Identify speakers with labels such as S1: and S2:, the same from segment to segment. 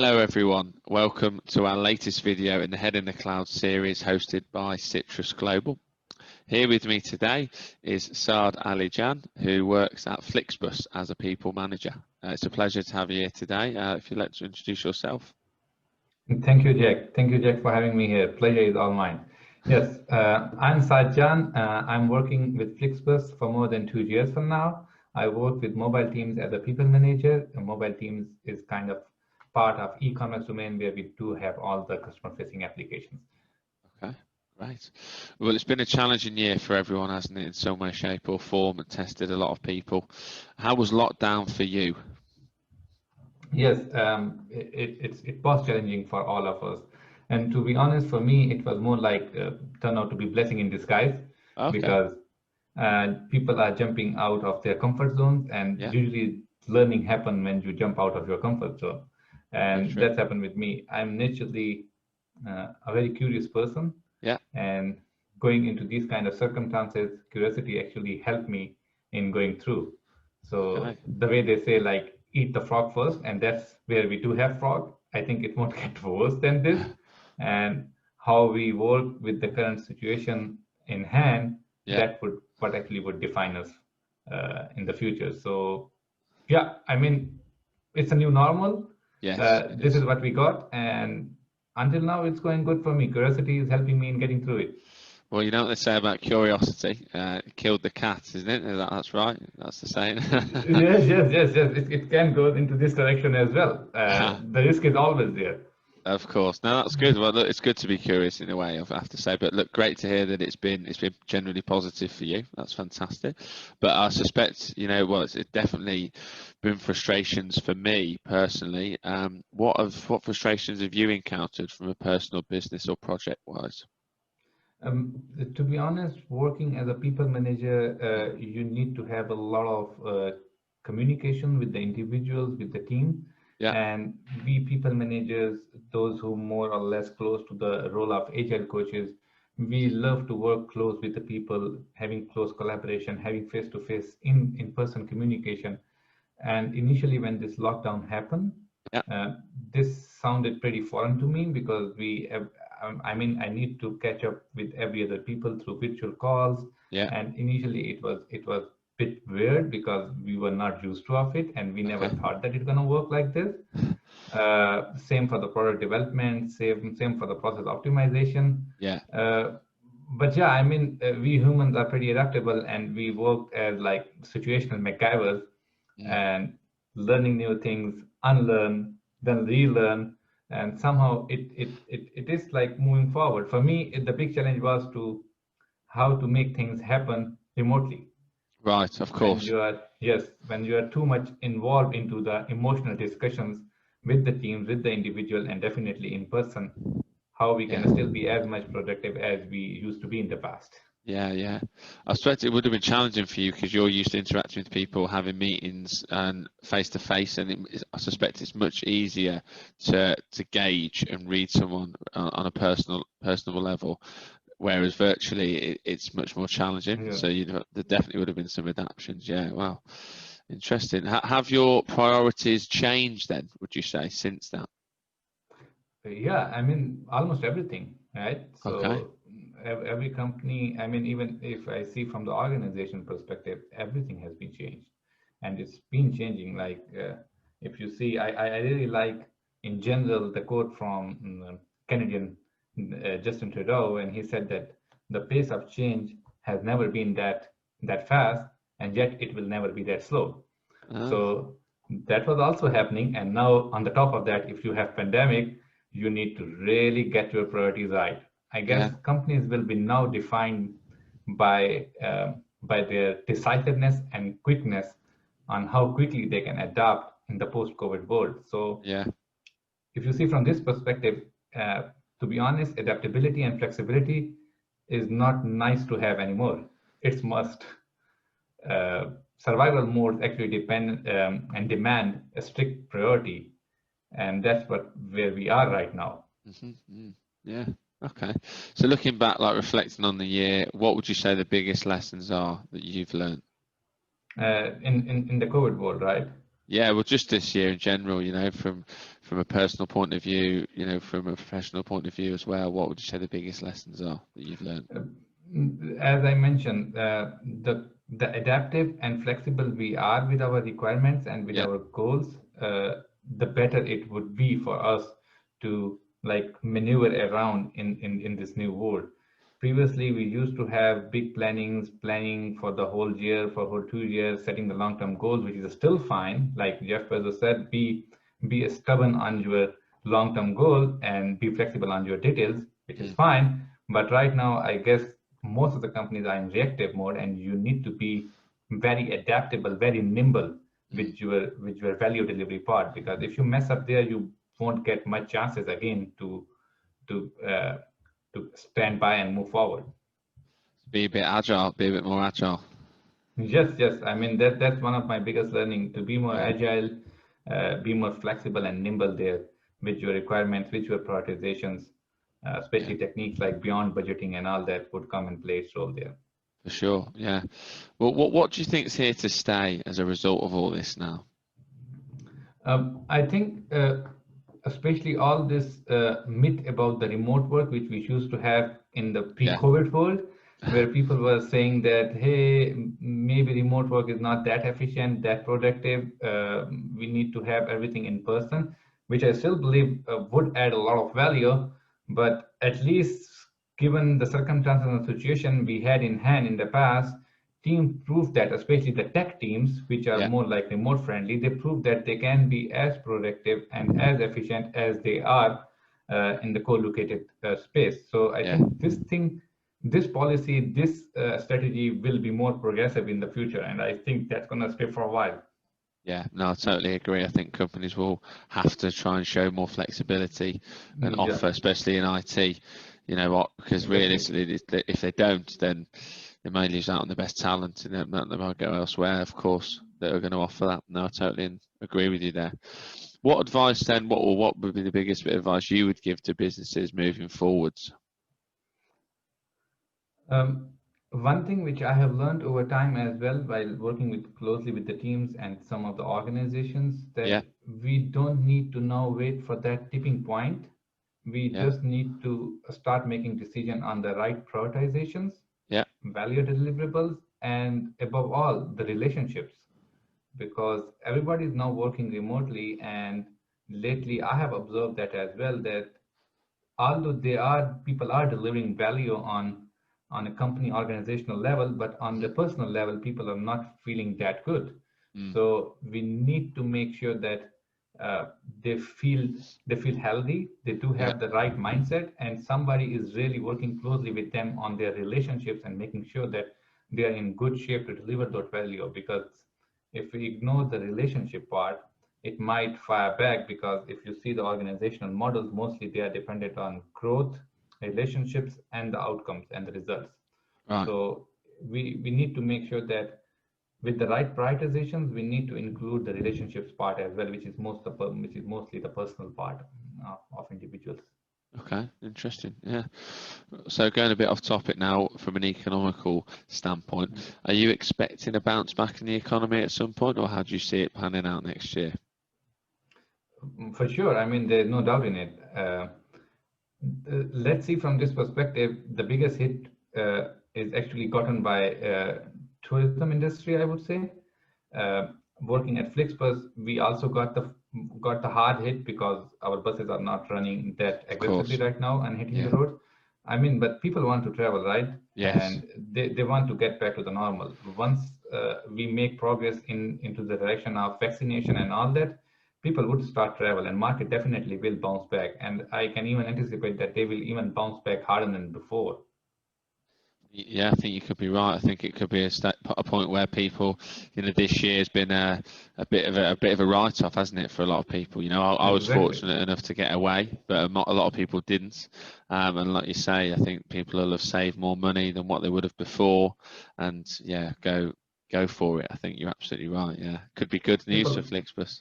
S1: Hello everyone, welcome to our latest video in the Head in the Cloud series hosted by Citrus Global. Here with me today is Saad Ali Jan, who works at Flixbus as a people manager. It's a pleasure to have you here today. If you'd like to introduce yourself.
S2: Thank you, Jack. Thank you, Jack, for having me here. Pleasure is all mine. Yes, I'm Saad Jan. I'm working with Flixbus for more than 2 years from now. I work with mobile teams as a people manager. Mobile teams is kind of part of e-commerce domain where we do have all the customer-facing applications.
S1: Okay, right. Well, it's been a challenging year for everyone, hasn't it, in some way, shape or form, and tested a lot of people. How was lockdown for you?
S2: Yes, it was challenging for all of us. And to be honest, for me, it was more like turned out to be blessing in disguise, because people are jumping out of their comfort zones, and usually learning happens when you jump out of your comfort zone. And that's happened with me. I'm naturally a very curious person. And going into these kind of circumstances, curiosity actually helped me in going through. So the way they say, like, eat the frog first, and that's where we do have frog. I think it won't get worse than this. And how we work with the current situation in hand, that would what actually would define us in the future. So yeah, I mean, it's a new normal. This is what we got, and until now it's going good for me. Curiosity is helping me in getting through it.
S1: Well, you know what they say about curiosity, killed the cat, isn't it? That's right, that's the saying.
S2: Yes. It can go into this direction as well. The risk is always there.
S1: Of course. No, that's good. Well, look, it's good to be curious in a way, I have to say. But look, great to hear that it's been generally positive for you. That's fantastic. But I suspect, well, it's definitely been frustrations for me personally. What frustrations have you encountered from a personal, business, or project wise?
S2: To be honest, working as a people manager, you need to have a lot of communication with the individuals, with the team. And we people managers, those who more or less close to the role of agile coaches, we love to work close with the people, having close collaboration, having face-to-face in-person communication. And initially when this lockdown happened, this sounded pretty foreign to me, because I need to catch up with every other people through virtual calls. And initially it was bit weird, because we were not used to of it, and we never thought that it's going to work like this. Same for the product development, same for the process optimization. But yeah, I mean, we humans are pretty adaptable, and we work as like situational MacGyvers, and learning new things, unlearn, then relearn, and somehow it is like moving forward. For me, the big challenge was how to make things happen remotely.
S1: Right, of course.
S2: When you are too much involved into the emotional discussions with the teams, with the individual, and definitely in person, how we can still be as much productive as we used to be in the past.
S1: I suspect it would have been challenging for you, because you're used to interacting with people, having meetings and face to face, and I suspect it's much easier to gauge and read someone on a personal level. Whereas virtually, it's much more challenging. So there definitely would have been some adaptations. Wow, interesting. Have your priorities changed then, would you say, since that?
S2: Yeah, I mean, almost everything, right? So every company, I mean, even if I see from the organization perspective, everything has been changed, and it's been changing. Like if you see, I really like in general the quote from Canadian Justin Trudeau, and he said that the pace of change has never been that fast, and yet it will never be that slow. So that was also happening, and now on the top of that, if you have pandemic, you need to really get your priorities right. I guess companies will be now defined by their decisiveness and quickness on how quickly they can adapt in the post-COVID world. So if you see from this perspective, to be honest, adaptability and flexibility is not nice to have anymore. It's must. Survival modes actually depend and demand a strict priority, and that's where we are right now.
S1: Okay. So looking back, like reflecting on the year, what would you say the biggest lessons are that you've learned?
S2: In the COVID world, right?
S1: Yeah, well, just this year in general, from a personal point of view, from a professional point of view as well, what would you say the biggest lessons are that you've learned?
S2: As I mentioned, the adaptive and flexible we are with our requirements and with
S1: Yeah,
S2: our goals, the better it would be for us to like maneuver around in this new world. Previously, we used to have big planning for the whole year, for whole 2 years, setting the long-term goals, which is still fine. Like Jeff Bezos said, be stubborn on your long-term goal and be flexible on your details, which is fine. But right now, I guess most of the companies are in reactive mode, and you need to be very adaptable, very nimble with your value delivery part. Because if you mess up there, you won't get much chances again to uh, to stand by and move forward.
S1: be a bit agile, be a bit more agile.
S2: Yes. I mean that's one of my biggest learning, to be more
S1: Yeah,
S2: agile, be more flexible and nimble there with your requirements, with your prioritizations,
S1: yeah,
S2: especially techniques like beyond budgeting and all that would come and play its role there.
S1: for sure. Yeah. Well, what do you think is here to stay as a result of all this now?
S2: I think, especially all this myth about the remote work, which we used to have in the
S1: Yeah,
S2: pre-COVID world, where people were saying that, hey, maybe remote work is not that efficient, that productive. We need to have everything in person, which I still believe would add a lot of value. But at least given the circumstances and situation we had in hand in the past, teams proved that, especially the tech teams, which are
S1: yeah,
S2: more like remote friendly, they proved that they can be as productive and as efficient as they are in the co-located space. So I
S1: yeah.
S2: think this policy, this strategy will be more progressive in the future, and I think that's going to stay for a while.
S1: Yeah, no, I totally agree. I think companies will have to try and show more flexibility and
S2: Yeah,
S1: offer, especially in IT, because
S2: exactly.
S1: realistically, if they don't, then they may lose out on the best talent and they might go elsewhere, of course, that are going to offer that. No, I totally agree with you there. What advice then, what would be the biggest bit of advice you would give to businesses moving forwards?
S2: Um, One thing which I have learned over time as well, while working with closely with the teams and some of the organizations,
S1: Yeah,
S2: that we don't need to now wait for that tipping point. We
S1: yeah,
S2: just need to start making decision on the right prioritizations,
S1: yeah,
S2: value deliverables, and above all, the relationships. Because everybody is now working remotely, and lately I have observed that as well, that although people are delivering value on a company organizational level, but on the personal level people are not feeling that good.
S1: mm,
S2: So we need to make sure that uh, they feel they feel healthy, they do
S1: yeah,
S2: have the right mindset, and somebody is really working closely with them on their relationships and making sure that they are in good shape to deliver that value. Because if we ignore the relationship part, it might fire back, because if you see the organizational models, mostly they are dependent on growth, relationships, and the outcomes and the results.
S1: right.
S2: So we need to make sure that with the right prioritizations, we need to include the relationships part as well, which is mostly the personal part of individuals.
S1: Okay, interesting. Yeah. So going a bit off topic now from an economical standpoint, are you expecting a bounce back in the economy at some point, or how do you see it panning out next year?
S2: For sure, I mean, there's no doubt in it. Let's see from this perspective, the biggest hit is actually gotten by tourism industry, I would say. Uh, Working at Flixbus, we also got the hard hit because our buses are not running that
S1: Of
S2: aggressively
S1: course.
S2: right now and hitting
S1: Yeah.
S2: the roads. I mean, but people want to travel, right?
S1: Yes.
S2: And they want to get back to the normal. Once we make progress into the direction of vaccination and all that, people would start travel, and market definitely will bounce back. And I can even anticipate that they will even bounce back harder than before.
S1: Yeah, I think you could be right. I think it could be a point where people, this year has been a bit of a write-off, hasn't it, for a lot of people? I was
S2: Exactly.
S1: fortunate enough to get away, but not a lot of people didn't. And like you say, I think people will have saved more money than what they would have before. And yeah, go for it. I think you're absolutely right. Yeah, could be good news for
S2: People
S1: Flixbus.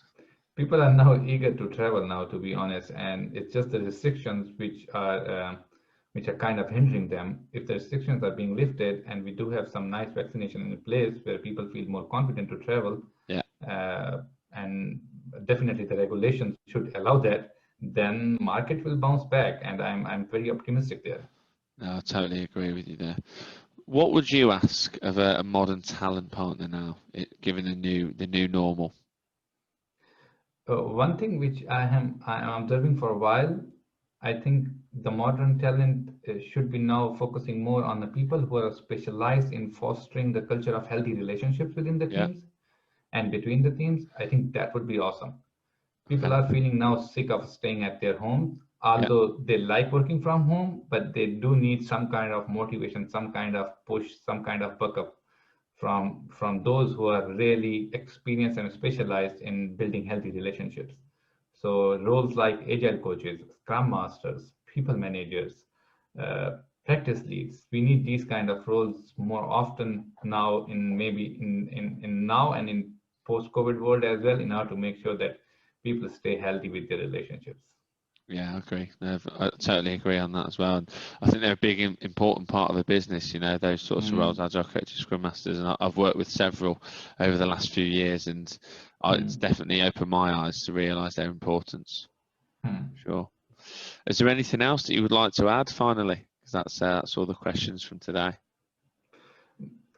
S2: people are now eager to travel now, to be honest, and it's just the restrictions which are kind of hindering them. If the restrictions are being lifted and we do have some nice vaccination in place where people feel more confident to travel,
S1: Yeah,
S2: uh, and definitely the regulations should allow that, then market will bounce back, and I'm very optimistic there.
S1: No, I totally agree with you there. What would you ask of a modern talent partner now, given the new normal?
S2: One thing which I am observing for a while, I think the modern talent should be now focusing more on the people who are specialized in fostering the culture of healthy relationships within the
S1: Yeah.
S2: teams and between the teams. I think that would be awesome. People
S1: Okay.
S2: are feeling now sick of staying at their homes,
S1: Yeah.
S2: although they like working from home, but they do need some kind of motivation, some kind of push, some kind of backup from those who are really experienced and specialized in building healthy relationships. So roles like agile coaches, scrum masters, people managers, uh, practice leads, we need these kind of roles more often now, in maybe in now and in post-COVID world as well, in order to make sure that people stay healthy with their relationships.
S1: Yeah, I agree. No, I totally agree on that as well. And I think they're a big, important part of the business. You know, those sorts of roles, agile coaches, scrum masters, and I've worked with several over the last few years, and it's definitely opened my eyes to realise their importance. Sure. Is there anything else that you would like to add finally? Because that's all the questions from today.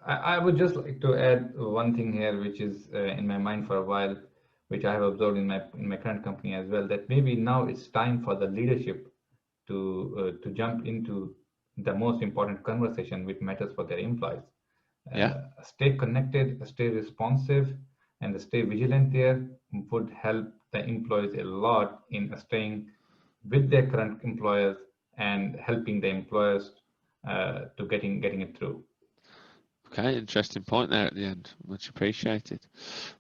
S2: I would just like to add one thing here, which is in my mind for a while, which I have observed in my current company as well, that maybe now it's time for the leadership to jump into the most important conversation which matters for their employees. Stay connected, stay responsive, and stay vigilant there would help the employees a lot in staying with their current employers and helping the employers to getting it through.
S1: Okay, interesting point there at the end. Much appreciated.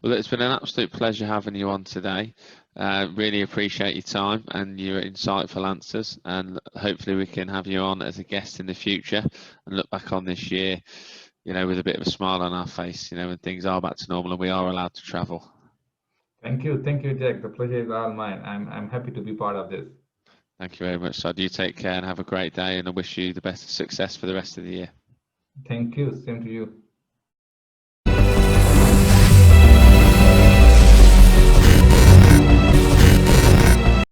S1: Well, it's been an absolute pleasure having you on today. Really appreciate your time and your insightful answers, and hopefully we can have you on as a guest in the future and look back on this year, you know, with a bit of a smile on our face, you know, when things are back to normal and we are allowed to travel.
S2: Thank you, Jack. The pleasure is all mine. I'm happy to be part of this.
S1: Thank you very much, Saad. You take care and have a great day, and I wish you the best of success for the rest of the year.
S2: Thank you. Same to you.